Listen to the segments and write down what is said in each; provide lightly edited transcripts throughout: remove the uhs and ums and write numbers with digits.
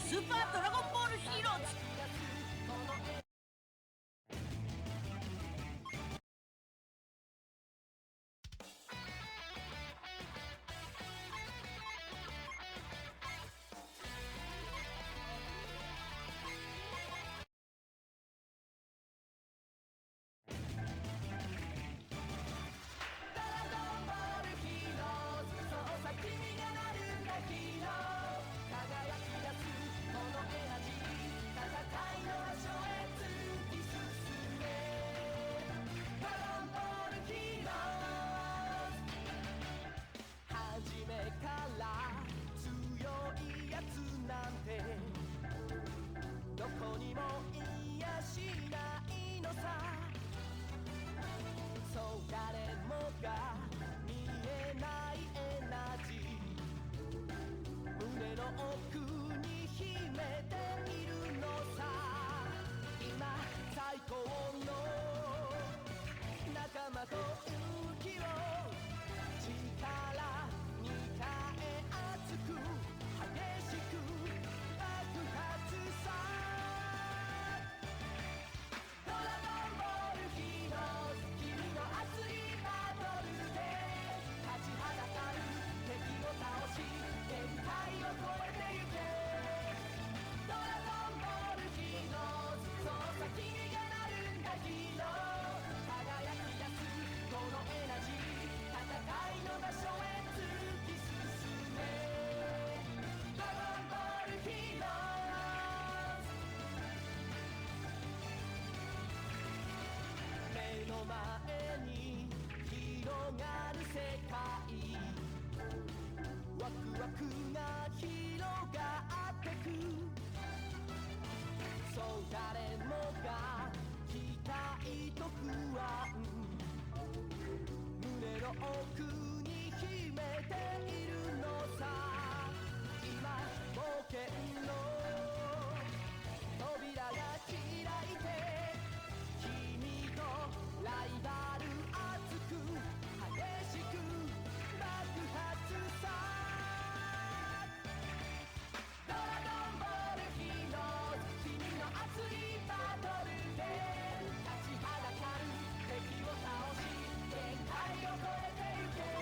スーパードラゴンボールヒーローズ。どこにもいやしないのさ。そう誰もが見えないエナジー、胸の奥に秘めているのさ。今最高の仲間と勇気を力に変え熱く激しく爆発さ。ドラゴンボールヒーローズ、君の熱いバトルで立ちはだかる敵を倒し限界を超えてゆけ。ドラゴンボールヒーローズ、その先にがなるんだヒーロー。輝き出すこのエナジー、戦いの場所へ突き進め。ドラゴンボールヒーローズ、目の前に広がる世界、ワクワクが広がってく。そう誰もが期待と不安、胸の奥に秘めているのさ。今冒険の扉が開いて、君とライバル熱く激しく爆発さ。ドラゴンボールヒーローズ、君の熱いバトルで立ちはだかる敵を倒し限界を超えてゆけ。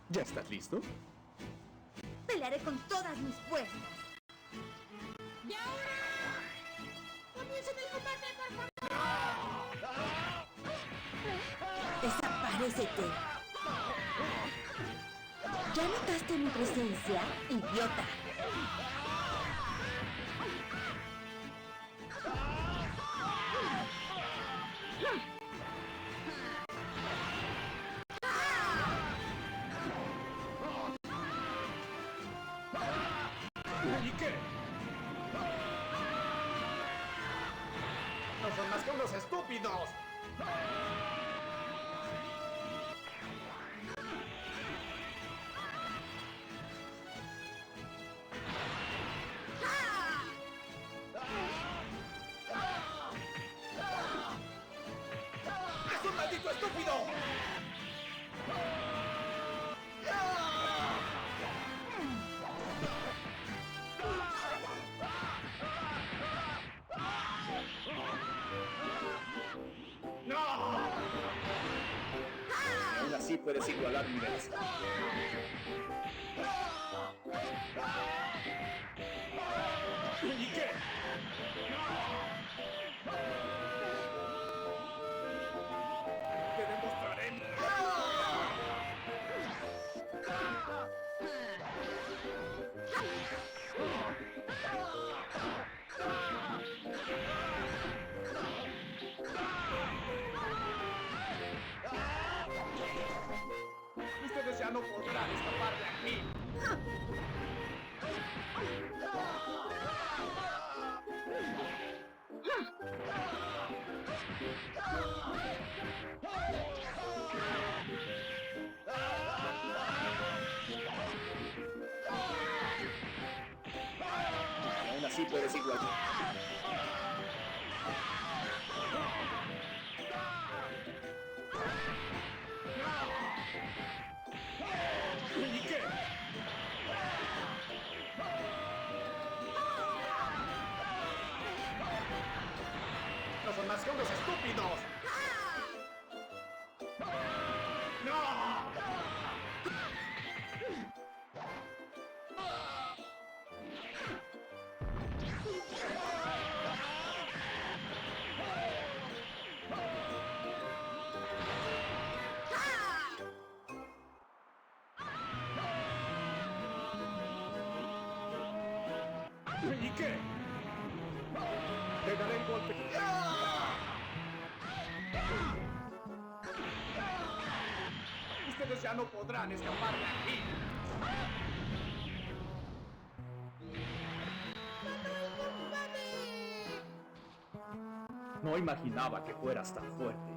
¿Ya estás listo? Pelearé con todas mis fuerzas. ¡Y ahora! ¡Comiencen el combate, por favor! ¡Desaparécete! ¿Ya notaste mi presencia, idiota? ¿Y qué? ¡No son más que unos estúpidos! ¡Es un maldito estúpido! ¡No! Aún así puedes igualar mi velocidad. ¿Y qué? ¡Te demostraré! Ustedes ya no podrán escapar de aquí. Aún así puedes igualar. ¿Y qué? ¡No son más que unos estúpidos! ¡No! ¿Y qué? Te daré el golpe. Ustedes ya no podrán escapar de aquí. No imaginaba que fueras tan fuerte.